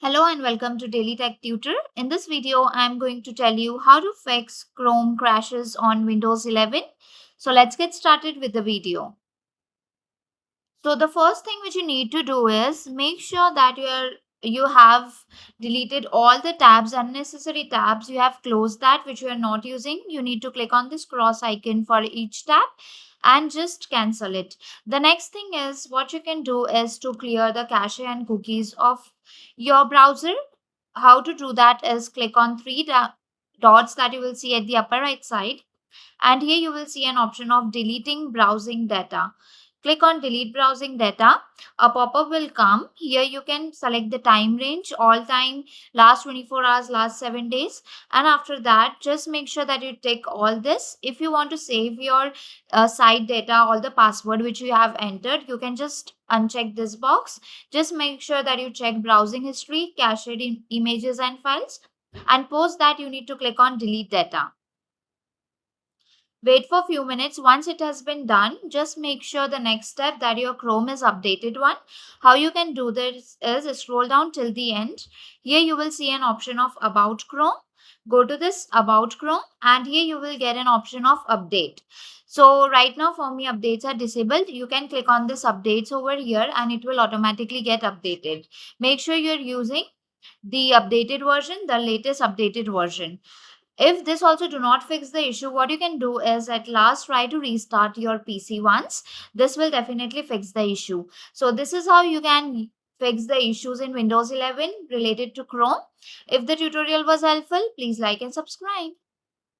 Hello and welcome to Daily Tech Tutor. In this video, I am going to tell you how to fix Chrome crashes on Windows 11. So let's get started with the video. So the first thing which you need to do is make sure that you have deleted all the tabs, unnecessary tabs. You have closed that which you are not using. You need to click on this cross icon for each tab and just cancel it. The next thing is what you can do is to clear the cache and cookies of your browser. How to do that is click on three dots that you will see at the upper right side, and here you will see an option of deleting browsing data. Click on delete browsing data. A pop-up will come. Here you can select the time range, all time, last 24 hours, last 7 days. And after that, just make sure that you tick all this. If you want to save your site data, all the password which you have entered, you can just uncheck this box. Just make sure that you check browsing history, cached images and files. And post that, you need to click on delete data. Wait for a few minutes. Once it has been done, just make sure the next step that your Chrome is updated one. How you can do this is scroll down till the end. Here you will see an option of About Chrome. Go to this About Chrome and here you will get an option of Update. So right now for me updates are disabled. You can click on this Updates over here and it will automatically get updated. Make sure you're using the updated version, the latest updated version. If this also do not fix the issue, what you can do is at last try to restart your PC once. This will definitely fix the issue. So this is how you can fix the issues in Windows 11 related to Chrome. If the tutorial was helpful, please like and subscribe.